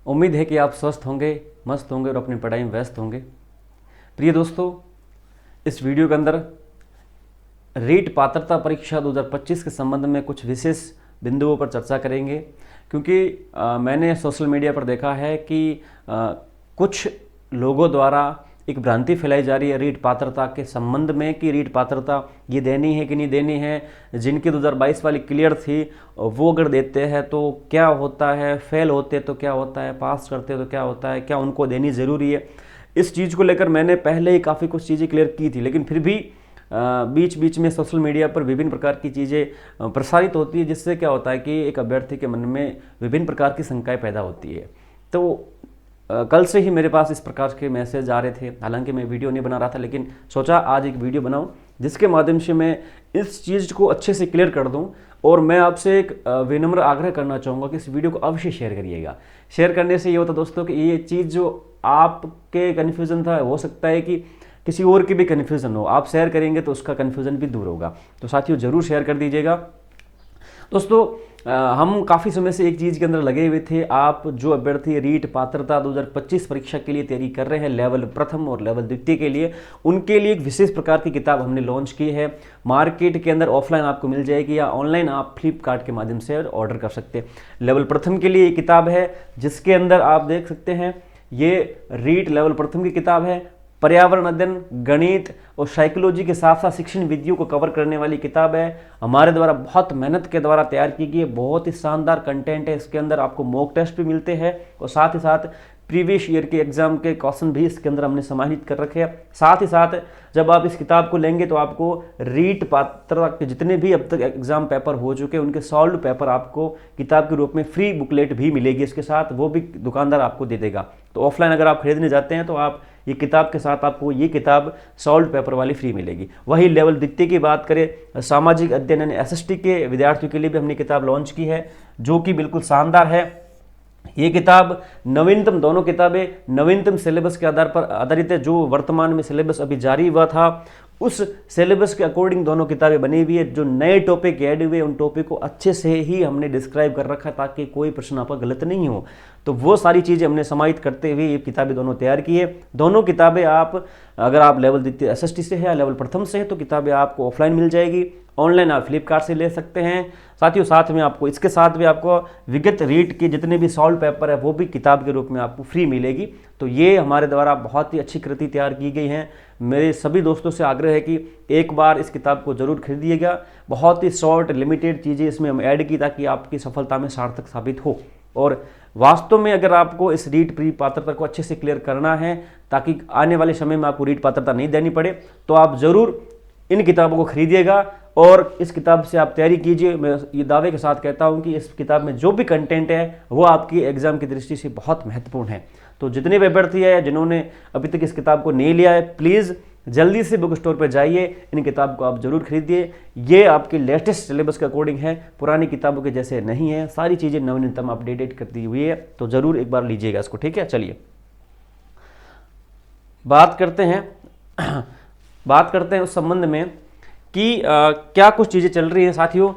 उम्मीद है कि आप स्वस्थ होंगे, मस्त होंगे और अपनी पढ़ाई में व्यस्त होंगे। प्रिय दोस्तों, इस वीडियो के अंदर रीट पात्रता परीक्षा 2025 के संबंध में कुछ विशेष बिंदुओं पर चर्चा करेंगे, क्योंकि मैंने सोशल मीडिया पर देखा है कि कुछ लोगों द्वारा एक भ्रांति फैलाई जा रही है रीट पात्रता के संबंध में कि रीट पात्रता ये देनी है कि नहीं देनी है। जिनकी 2022 वाली क्लियर थी वो अगर देते हैं तो क्या होता है, फेल होते तो क्या होता है, पास करते तो क्या होता है, क्या उनको देनी ज़रूरी है। इस चीज़ को लेकर मैंने पहले ही काफ़ी कुछ चीज़ें क्लियर की थी, लेकिन फिर भी बीच बीच में सोशल मीडिया पर विभिन्न प्रकार की चीज़ें प्रसारित होती है, जिससे क्या होता है कि एक अभ्यर्थी के मन में विभिन्न प्रकार की शंकाएं पैदा होती है। तो कल से ही मेरे पास इस प्रकार के मैसेज आ रहे थे। हालांकि मैं वीडियो नहीं बना रहा था, लेकिन सोचा आज एक वीडियो बनाऊं जिसके माध्यम से मैं इस चीज़ को अच्छे से क्लियर कर दूं। और मैं आपसे एक विनम्र आग्रह करना चाहूँगा कि इस वीडियो को अवश्य शेयर करिएगा। शेयर करने से ये होता दोस्तों कि ये चीज़ जो आपके कन्फ्यूज़न था, हो सकता है कि किसी और की भी कन्फ्यूज़न हो, आप शेयर करेंगे तो उसका कन्फ्यूज़न भी दूर होगा। तो साथियों, ज़रूर शेयर कर दीजिएगा। दोस्तों, हम काफ़ी समय से एक चीज़ के अंदर लगे हुए थे। आप जो अभ्यर्थी रीट पात्रता 2025 परीक्षा के लिए तैयारी कर रहे हैं, लेवल प्रथम और लेवल द्वितीय के लिए, उनके लिए एक विशेष प्रकार की किताब हमने लॉन्च की है। मार्केट के अंदर ऑफलाइन आपको मिल जाएगी या ऑनलाइन आप फ्लिपकार्ट के माध्यम से ऑर्डर कर सकते हैं। लेवल प्रथम के लिए ये किताब है, जिसके अंदर आप देख सकते हैं ये रीट लेवल प्रथम की किताब है। पर्यावरण अध्ययन, गणित और साइकोलॉजी के साथ साथ शिक्षण विधियों को कवर करने वाली किताब है। हमारे द्वारा बहुत मेहनत के द्वारा तैयार की गई है। बहुत ही शानदार कंटेंट है। इसके अंदर आपको मॉक टेस्ट भी मिलते हैं और साथ ही साथ प्रीवियस ईयर के एग्जाम के क्वेश्चन भी इसके अंदर हमने समाहित कर रखे हैं। साथ ही साथ जब आप इस किताब को लेंगे तो आपको रीट पात्रता के जितने भी अब तक एग्जाम पेपर हो चुके हैं उनके सॉल्व पेपर आपको किताब के रूप में फ्री बुकलेट भी मिलेगी इसके साथ, वो भी दुकानदार आपको दे देगा। तो ऑफलाइन अगर आप खरीदने जाते हैं तो आप ये किताब के साथ आपको ये किताब सॉल्व पेपर वाली फ्री मिलेगी। वही लेवल द्वितीय की बात करें, सामाजिक अध्ययन यानी एसएसटी के विद्यार्थियों के लिए भी हमने किताब लॉन्च की है, जो कि बिल्कुल शानदार है। ये किताब नवीनतम, दोनों किताबें नवीनतम सिलेबस के आधार पर आधारित है। जो वर्तमान में सिलेबस अभी जारी हुआ था उस सिलेबस के अकॉर्डिंग दोनों किताबें बनी हुई है। जो नए टॉपिक ऐड हुए उन टॉपिक को अच्छे से ही हमने डिस्क्राइब कर रखा ताकि कोई प्रश्न आपका गलत नहीं हो। तो वो सारी चीज़ें हमने समाहित करते हुए ये किताबें दोनों तैयार की है। दोनों किताबें आप अगर आप लेवल द्वितीय एसएसटी से है या लेवल प्रथम से है तो किताबें आपको ऑफलाइन मिल जाएगी, ऑनलाइन आप फ्लिपकार्ट से ले सकते हैं। साथियों, साथ में आपको इसके साथ भी आपको विगत रीट के जितने भी सॉल्व पेपर है वो भी किताब के रूप में आपको फ्री मिलेगी। तो ये हमारे द्वारा बहुत ही अच्छी कृति तैयार की गई है। मेरे सभी दोस्तों से आग्रह है कि एक बार इस किताब को जरूर खरीदिएगा। बहुत ही शॉर्ट लिमिटेड चीज़ें इसमें हम ऐड की ताकि आपकी सफलता में सार्थक साबित हो। और वास्तव में अगर आपको इस रीट प्री पात्रता को अच्छे से क्लियर करना है ताकि आने वाले समय में आपको रीट पात्रता नहीं देनी पड़े, तो आप ज़रूर इन किताबों को खरीदिएगा और इस किताब से आप तैयारी कीजिए। मैं ये दावे के साथ कहता हूँ कि इस किताब में जो भी कंटेंट है वो आपकी एग्जाम की दृष्टि से बहुत महत्वपूर्ण है। तो जितने भी अभ्यर्थी है जिन्होंने अभी तक इस किताब को नहीं लिया है, प्लीज़ जल्दी से बुक स्टोर पर जाइए, इन किताब को आप जरूर खरीदिए। ये आपके लेटेस्ट सिलेबस के अकॉर्डिंग है, पुरानी किताबों के जैसे नहीं है, सारी चीज़ें नवीनतम अपडेटेड कर दी हुई है। तो ज़रूर एक बार लीजिएगा इसको, ठीक है। चलिए बात करते हैं उस संबंध में कि क्या कुछ चीज़ें चल रही है। साथियों,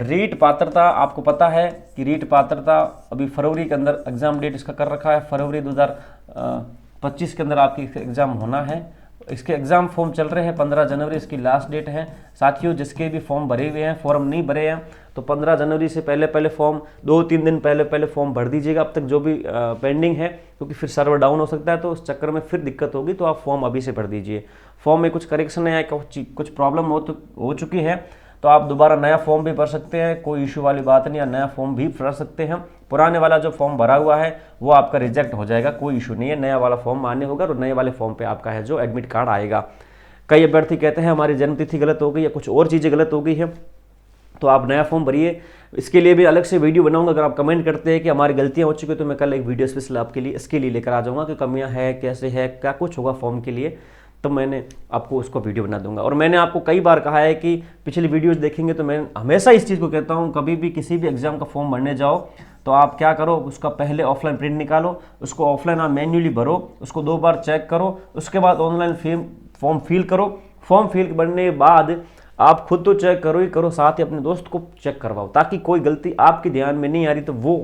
रीट पात्रता आपको पता है कि रीट पात्रता अभी फरवरी के अंदर एग्ज़ाम डेट इसका कर रखा है। फरवरी 2025 के अंदर आपकी एग्ज़ाम होना है। इसके एग्ज़ाम फॉर्म चल रहे हैं, 15 जनवरी इसकी लास्ट डेट है। साथियों, जिसके भी फॉर्म भरे हुए हैं, फॉर्म नहीं भरे हैं तो 15 जनवरी से पहले फॉर्म 2-3 दिन पहले फॉर्म भर दीजिएगा। अब तक जो भी पेंडिंग है, क्योंकि फिर सर्वर डाउन हो सकता है तो उस चक्कर में फिर दिक्कत होगी, तो आप फॉर्म अभी से भर दीजिए। फॉर्म में कुछ करेक्शन है या कुछ प्रॉब्लम हो चुकी है तो आप दोबारा नया फॉर्म भी भर सकते हैं, कोई इशू वाली बात नहीं, या नया फॉर्म भी भर सकते हैं। पुराने वाला जो फॉर्म भरा हुआ है वो आपका रिजेक्ट हो जाएगा, कोई इशू नहीं है। नया वाला फॉर्म मान्य होगा और नए वाले फॉर्म पे आपका है जो एडमिट कार्ड आएगा। कई अभ्यर्थी कहते हैं हमारी जन्मतिथि गलत हो गई या कुछ और चीज़ें गलत हो गई है, तो आप नया फॉर्म भरिए। इसके लिए भी अलग से वीडियो बनाऊंगा। अगर आप कमेंट करते हैं कि हमारी गलतियां हो चुकी है तो मैं कल एक वीडियो स्पेशल आपके लिए इसके लिए लेकर आ जाऊंगा कि कमियां है, कैसे है, क्या कुछ होगा फॉर्म के लिए, तो मैंने आपको उसको वीडियो बना दूंगा। और मैंने आपको कई बार कहा है कि पिछली वीडियोस देखेंगे तो मैं हमेशा इस चीज़ को कहता हूँ, कभी भी किसी भी एग्जाम का फॉर्म भरने जाओ तो आप क्या करो, उसका पहले ऑफलाइन प्रिंट निकालो, उसको ऑफलाइन आप मैन्युअली भरो, उसको 2 बार चेक करो, उसके बाद ऑनलाइन फॉर्म फिल करो। फॉर्म फिल करने के बाद आप खुद तो चेक करो ही करो, साथ ही अपने दोस्त को चेक करवाओ, ताकि कोई गलती आपके ध्यान में नहीं आ रही तो वो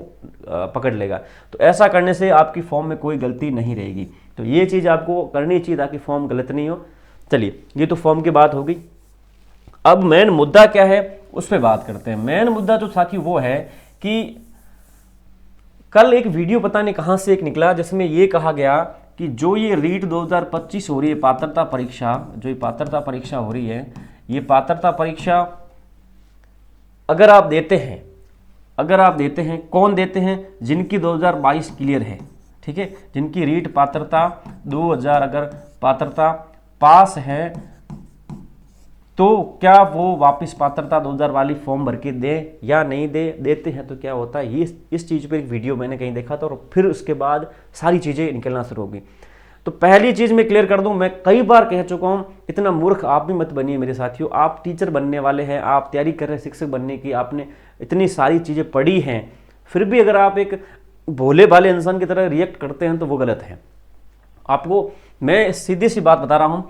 पकड़ लेगा। तो ऐसा करने से आपकी फॉर्म में कोई गलती नहीं रहेगी। तो ये चीज़ आपको करनी चाहिए ताकि फॉर्म गलत नहीं हो। चलिए, ये तो फॉर्म की बात हो गई। अब मेन मुद्दा क्या है उस पर बात करते हैं। मेन मुद्दा जो साथी वो है कि कल एक वीडियो पता नहीं कहाँ से एक निकला, जिसमें ये कहा गया कि जो ये रीट 2025 हो रही है, पात्रता परीक्षा, जो ये पात्रता परीक्षा हो रही है, ये पात्रता परीक्षा अगर आप देते हैं, कौन देते हैं? जिनकी 2022 क्लियर है, ठीक है, जिनकी रीट पात्रता 2000 अगर पात्रता पास है, तो क्या वो वापस पात्रता 2000 वाली फॉर्म भर के दे या नहीं दे? देते हैं तो क्या होता है, ये इस चीज़ पे एक वीडियो मैंने कहीं देखा था, और फिर उसके बाद सारी चीज़ें निकलना शुरू होगी। तो पहली चीज़ मैं क्लियर कर दूं, मैं कई बार कह चुका हूं, इतना मूर्ख आप भी मत बनिए मेरे साथियों। आप टीचर बनने वाले हैं, आप तैयारी कर रहे हैं शिक्षक बनने की, आपने इतनी सारी चीज़ें पढ़ी हैं, फिर भी अगर आप एक भोले भाले इंसान की तरह रिएक्ट करते हैं तो वो गलत है। आपको मैं सीधी सी बात बता रहा हूं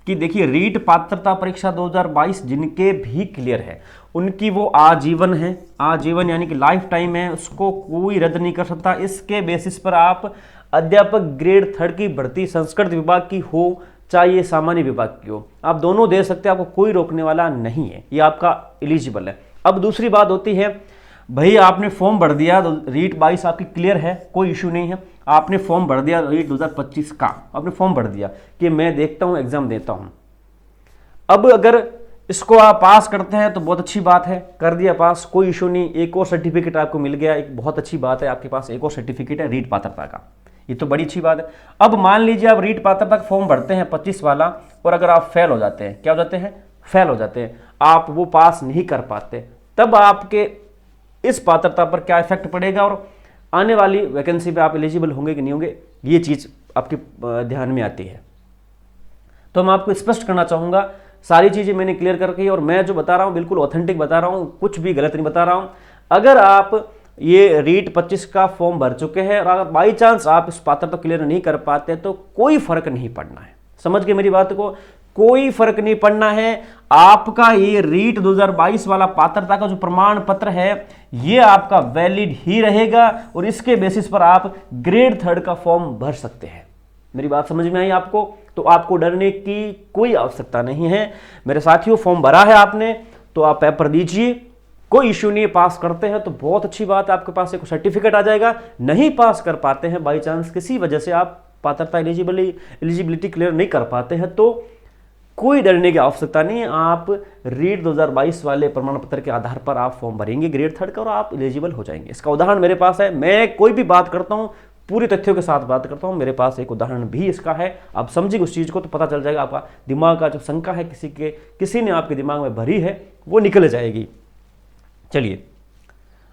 कि देखिए, रीट पात्रता परीक्षा 2022 जिनके भी क्लियर है, उनकी वो आजीवन है, आजीवन यानी कि लाइफ टाइम है, उसको कोई रद्द नहीं कर सकता। इसके बेसिस पर आप अध्यापक ग्रेड 3 की भर्ती संस्कृत विभाग की हो चाहे ये सामान्य विभाग की हो, आप दोनों दे सकते हैं, आपको कोई रोकने वाला नहीं है, ये आपका एलिजिबल है। अब दूसरी बात होती है, भाई आपने फॉर्म भर दिया, रीट 22 आपकी क्लियर है, कोई इशू नहीं है, आपने फॉर्म भर दिया रीट 2025 का, आपने फॉर्म भर दिया कि मैं देखता हूं, एग्जाम देता हूं। अब अगर इसको आप पास करते हैं तो बहुत अच्छी बात है, कर दिया पास, कोई इशू नहीं, एक और सर्टिफिकेट आपको मिल गया, एक बहुत अच्छी बात है, आपके पास एक और सर्टिफिकेट है रीट पात्रता का, ये तो बड़ी अच्छी बात है। अब मान लीजिए आप रीट पात्रता का फॉर्म भरते हैं 25 वाला, और अगर आप फेल हो जाते हैं, क्या हो जाते हैं? फेल हो जाते हैं, आप वो पास नहीं कर पाते, तब आपके इस पात्रता पर क्या इफेक्ट पड़ेगा, और आने वाली वैकेंसी पे आप एलिजिबल होंगे कि नहीं होंगे, ये चीज़ आपके ध्यान में आती है। तो मैं आपको स्पष्ट करना चाहूँगा, सारी चीज़ें मैंने क्लियर करके, और मैं जो बता रहा हूँ बिल्कुल ऑथेंटिक बता रहा हूँ, कुछ भी गलत नहीं बता रहा हूँ। अगर आप ये रीट 25 का फॉर्म भर चुके हैं और अगर बाई चांस आप इस पात्रता क्लियर नहीं कर पाते तो कोई फर्क नहीं पड़ना है, समझ के मेरी बात को, कोई फर्क नहीं पड़ना है। आपका ये रीट 2022 वाला पात्रता का जो प्रमाण पत्र है ये आपका वैलिड ही रहेगा, और इसके बेसिस पर आप ग्रेड 3 का फॉर्म भर सकते हैं। मेरी बात समझ में आई आपको? तो आपको डरने की कोई आवश्यकता नहीं है मेरे साथियों। फॉर्म भरा है आपने तो आप पेपर दीजिए, कोई इश्यू नहीं है। पास करते हैं तो बहुत अच्छी बात है, आपके पास एक सर्टिफिकेट आ जाएगा। नहीं पास कर पाते हैं, बाई चांस किसी वजह से आप पात्रता एलिजिबिलिटी क्लियर नहीं कर पाते हैं, तो कोई डरने की आवश्यकता नहीं है। आप रीट 2022 वाले प्रमाण पत्र के आधार पर आप फॉर्म भरेंगे ग्रेड 3 का और आप एलिजिबल हो जाएंगे। इसका उदाहरण मेरे पास है, मैं कोई भी बात करता हूं पूरी तथ्यों के साथ बात करता हूं, मेरे पास एक उदाहरण भी इसका है। आप समझिए उस चीज़ को तो पता चल जाएगा, आपका दिमाग का जो शंका है किसी ने आपके दिमाग में भरी है वो निकल जाएगी। चलिए,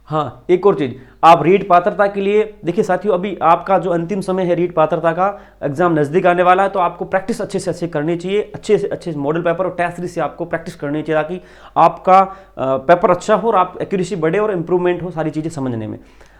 हाँ, एक और चीज़, आप रीट पात्रता के लिए देखिए साथियों, अभी आपका जो अंतिम समय है रीट पात्रता का, एग्जाम नज़दीक आने वाला है, तो आपको प्रैक्टिस अच्छे से अच्छे करनी चाहिए। अच्छे से अच्छे मॉडल पेपर और टेस्ट सीरीज से आपको प्रैक्टिस करनी चाहिए ताकि आपका पेपर अच्छा हो और आप एक्यूरेसी बढ़े और इंप्रूवमेंट हो सारी चीज़ें समझने में।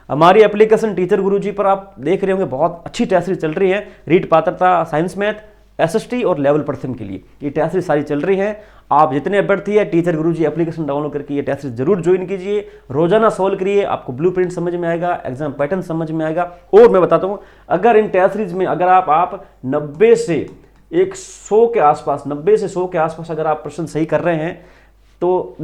हमारी एप्लीकेशन टीचर गुरुजी पर आप देख रहे होंगे बहुत अच्छी टेस्ट सीरीज चल रही है, रीट पात्रता, साइंस, मैथ, एसएसटी और लेवल प्रथम के लिए ये टेस्ट सीरीज सारी चल रही है। आप जितने अभ्यर्थी है टीचर गुरुजी एप्लीकेशन डाउनलोड करके ये टेस्ट सीरीज जरूर ज्वाइन कीजिए, रोजाना सोल्व करिए, आपको ब्लूप्रिंट समझ में आएगा, एग्जाम पैटर्न समझ में आएगा। और मैं बताता हूँ, अगर इन टेस्ट सीरीज में अगर आप 90 से 100 के आसपास, 90 से 100 के आसपास अगर आप प्रश्न सही कर रहे हैं तो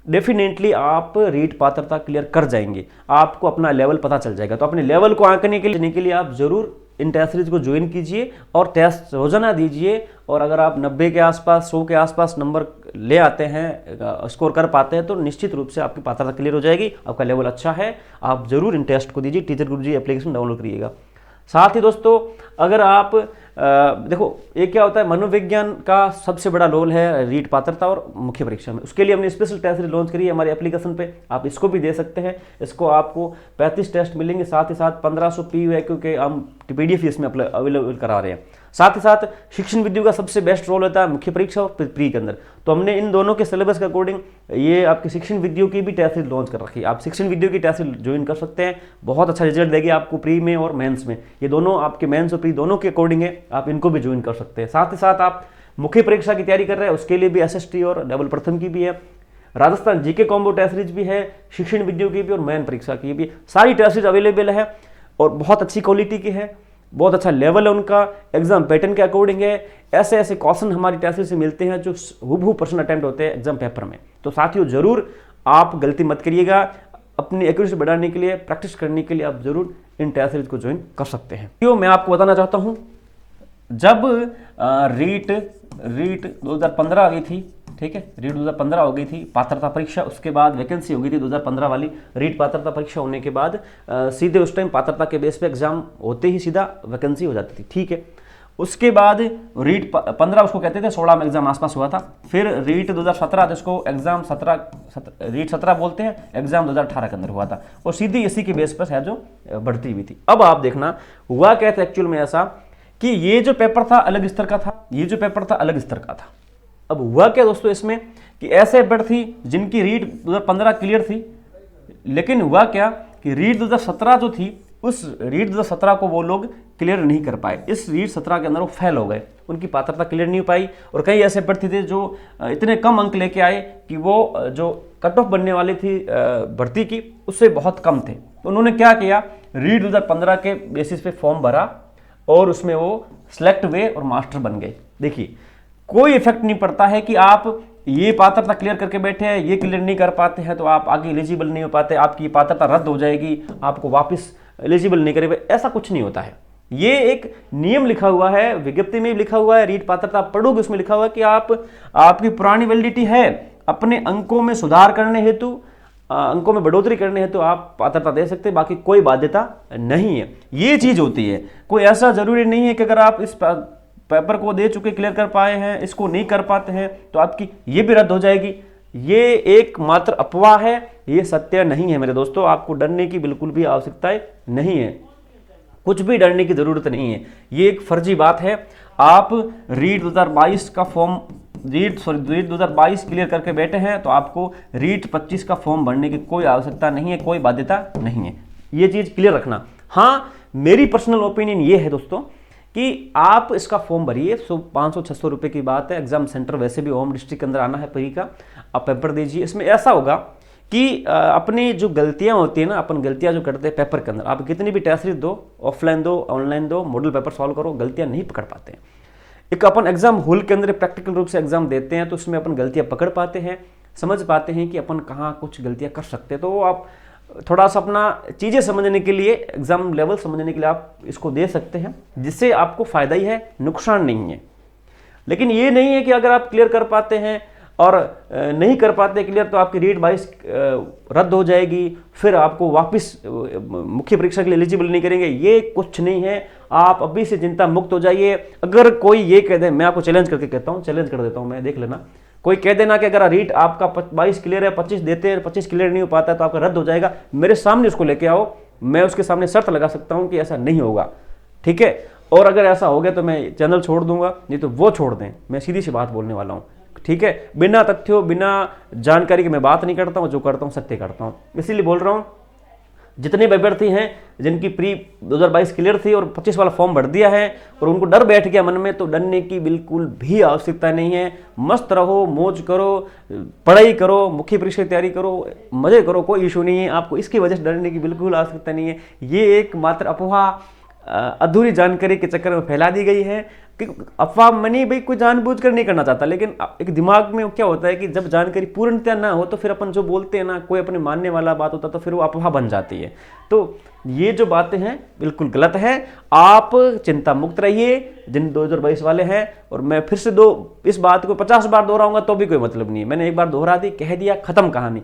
डेफिनेटली आप रीट पात्रता क्लियर कर जाएंगे, आपको अपना लेवल पता चल जाएगा। तो अपने लेवल को आंकने के लिए आप जरूर इन टेस्ट सीरीज को ज्वाइन कीजिए और टेस्ट रोजाना दीजिए। और अगर आप 90 के आसपास, 100 के आसपास नंबर ले आते हैं, स्कोर कर पाते हैं, तो निश्चित रूप से आपकी पात्रता क्लियर हो जाएगी, आपका लेवल अच्छा है। आप जरूर इन टेस्ट को दीजिए, टीचर गुरुजी एप्लीकेशन डाउनलोड करिएगा। साथ ही दोस्तों, अगर आप देखो ये क्या होता है, मनोविज्ञान का सबसे बड़ा रोल है रीट पात्रता और मुख्य परीक्षा में, उसके लिए हमने स्पेशल टेस्ट सीरीज लॉन्च करी है हमारी एप्लीकेशन पे, आप इसको भी दे सकते हैं। इसको आपको 35 टेस्ट मिलेंगे, साथ ही साथ 1500 PYQ के हम PDF इसमें अवेलेबल करा रहे हैं। साथ ही साथ शिक्षण विद्यु का सबसे बेस्ट रोल होता है मुख्य परीक्षा और प्री के अंदर, तो हमने इन दोनों के सिलेबस के अकॉर्डिंग ये आपकी शिक्षण विद्यु की भी टेस्ट सीरीज लॉन्च कर रखी है। आप शिक्षण विद्यु की टेस्ट सीरीज ज्वाइन कर सकते हैं, बहुत अच्छा रिजल्ट देगी आपको प्री में और मेंस में। ये दोनों आपके मेंस और प्री दोनों के अकॉर्डिंग है, आप इनको भी ज्वाइन कर सकते हैं। साथ ही साथ आप मुख्य परीक्षा की तैयारी कर रहे हैं उसके लिए भी एसएसटी और लेवल प्रथम की भी है, Rajasthan GK combo test series भी है, शिक्षण विज्ञों की भी और मेन परीक्षा की भी, सारी टेस्ट सीरीज अवेलेबल है और बहुत अच्छी क्वालिटी की है, बहुत अच्छा लेवल है उनका, एग्जाम पैटर्न के अकॉर्डिंग है। ऐसे ऐसे क्वेश्चन हमारी टेस्ट सीरीज से मिलते हैं जो हूबहू प्रश्न अटेम्प्ट होते हैं एग्जाम पेपर में। तो साथियों जरूर आप गलती मत करिएगा, अपनी एक्यूरेसी बढ़ाने के लिए, प्रैक्टिस करने के लिए आप जरूर इन टेस्ट सीरीज को ज्वाइन कर सकते हैं। तो मैं आपको बताना चाहता हूं, जब रीट 2015 आ गई थी, ठीक है, रीट 2015 हो गई थी पात्रता परीक्षा, उसके बाद वैकेंसी हो गई थी 2015 वाली। रीट पात्रता परीक्षा होने के बाद सीधे उस टाइम पात्रता के बेस पे एग्जाम होते ही सीधा वैकेंसी हो जाती थी, ठीक है। उसके बाद रीट 15 उसको कहते थे, 16 में एग्जाम आसपास हुआ था। फिर रीट 2017 जिसको एग्जाम रीट 17 बोलते हैं, एग्जाम 2018 के अंदर हुआ था और सीधी इसी के बेस पर है जो बढ़ती हुई थी। अब आप देखना हुआ क्या था एक्चुअल में ऐसा कि ये जो पेपर था अलग स्तर का था, ये जो पेपर था अलग स्तर का था। अब हुआ क्या दोस्तों इसमें कि ऐसे अभ्यर्थी जिनकी रीट 2015 क्लियर थी, लेकिन हुआ क्या कि रीट 2017 जो थी उस रीट 2017 को वो लोग क्लियर नहीं कर पाए। इस रीट 17 के अंदर वो फेल हो गए, उनकी पात्रता क्लियर नहीं हो पाई। और कई ऐसे अभ्यर्थी थे जो इतने कम अंक लेके आए कि वो जो कट ऑफ बनने वाली थी भर्ती की उससे बहुत कम थे। तो उन्होंने क्या किया, रीट 2015 के बेसिस पे फॉर्म भरा और उसमें वो सिलेक्ट हुए और मास्टर बन गए। देखिए कोई इफेक्ट नहीं पड़ता है कि आप ये पात्रता क्लियर करके बैठे हैं, ये क्लियर नहीं कर पाते हैं तो आप आगे एलिजिबल नहीं हो पाते, आपकी पात्रता रद्द हो जाएगी, आपको वापस एलिजिबल नहीं करेंगे, ऐसा कुछ नहीं होता है। ये एक नियम लिखा हुआ है, विज्ञप्ति में भी लिखा हुआ है, रीट पात्रता पढ़ोगे उसमें लिखा हुआ है कि आपकी पुरानी वैलिडिटी है, अपने अंकों में सुधार करने हेतु, अंकों में बढ़ोतरी करने हेतु आप पात्रता दे सकते हैं, बाकी कोई बाध्यता नहीं है। ये चीज होती है, कोई ऐसा जरूरी नहीं है कि अगर आप इस पेपर को दे चुके क्लियर कर पाए हैं, इसको नहीं कर पाते हैं तो आपकी ये भी रद्द हो जाएगी। ये एक मात्र अफवाह है, ये सत्य नहीं है मेरे दोस्तों। आपको डरने की बिल्कुल भी आवश्यकता नहीं है, कुछ भी डरने की जरूरत नहीं है, ये एक फर्जी बात है। आप रीट 2022 का फॉर्म रीट 2022 क्लियर करके बैठे हैं तो आपको रीट 25 का फॉर्म भरने की कोई आवश्यकता नहीं है, कोई बाध्यता नहीं है, ये चीज क्लियर रखना। हाँ, मेरी पर्सनल ओपिनियन ये है दोस्तों कि आप इसका फॉर्म भरिए, 500-600 रुपये की बात है, एग्जाम सेंटर वैसे भी होम डिस्ट्रिक्ट के अंदर आना है परी का, आप पेपर दीजिए। इसमें ऐसा होगा कि अपनी जो गलतियां होती है ना, अपन गलतियां जो करते हैं पेपर के अंदर, आप कितनी भी टेस्ट सीरीज दो, ऑफलाइन दो, ऑनलाइन दो, मॉडल पेपर सॉल्व करो, गलतियां नहीं पकड़ पाते हैं। एक अपन एग्जाम हॉल के अंदर प्रैक्टिकल रूप से एग्जाम देते हैं तो उसमें अपन गलतियां पकड़ पाते हैं, समझ पाते हैं कि अपन कहाँ कुछ गलतियां कर सकते हैं। तो आप थोड़ा सा अपना चीज़ें समझने के लिए, एग्जाम लेवल समझने के लिए आप इसको दे सकते हैं, जिससे आपको फायदा ही है, नुकसान नहीं है। लेकिन ये नहीं है कि अगर आप क्लियर कर पाते हैं और नहीं कर पाते क्लियर तो आपकी रीट 22 रद्द हो जाएगी, फिर आपको वापस मुख्य परीक्षा के लिए एलिजिबल नहीं करेंगे, ये कुछ नहीं है। आप अभी से चिंता मुक्त हो जाइए। अगर कोई ये कह दे, मैं आपको चैलेंज करके कहता हूँ, चैलेंज कर देता हूँ मैं, देख लेना, कोई कह देना कि अगर रीट आपका 22 क्लियर है, 25 देते हैं, 25 क्लियर नहीं हो पाता तो आपका रद्द हो जाएगा, मेरे सामने उसको लेके आओ, मैं उसके सामने शर्त लगा सकता हूं कि ऐसा नहीं होगा, ठीक है। और अगर ऐसा हो गया तो मैं चैनल छोड़ दूंगा, नहीं तो वो छोड़ दें, मैं सीधी सी बात बोलने वाला हूं, ठीक है। बिना तथ्यों, बिना जानकारी के मैं बात नहीं करता हूं, जो करता हूं सत्य करता हूं। इसीलिए बोल रहा हूं, जितने भी अभ्यर्थी हैं जिनकी प्री 2022 क्लियर थी और 25 वाला फॉर्म भर दिया है और उनको डर बैठ गया मन में, तो डरने की बिल्कुल भी आवश्यकता नहीं है। मस्त रहो, मौज करो, पढ़ाई करो, मुख्य परीक्षा की तैयारी करो, मजे करो, कोई इशू नहीं है। आपको इसकी वजह से डरने की बिल्कुल आवश्यकता नहीं है। ये एक मात्र अफवाह, अधूरी जानकारी के चक्कर में फैला दी गई है कि अफवाह मनी भाई कोई जानबूझकर नहीं करना चाहता, लेकिन एक दिमाग में क्या होता है कि जब जानकारी पूर्णतः ना हो तो फिर अपन जो बोलते हैं ना, कोई अपने मानने वाला बात होता तो फिर वो अफवाह बन जाती है। तो ये जो बातें हैं बिल्कुल गलत है। आप चिंता मुक्त रहिए जिन 2022 वाले हैं। और मैं फिर से इस बात को 50 बार दोहराऊंगा तो भी कोई मतलब नहीं है, मैंने एक बार दोहरा दी, कह दिया, खत्म कहानी।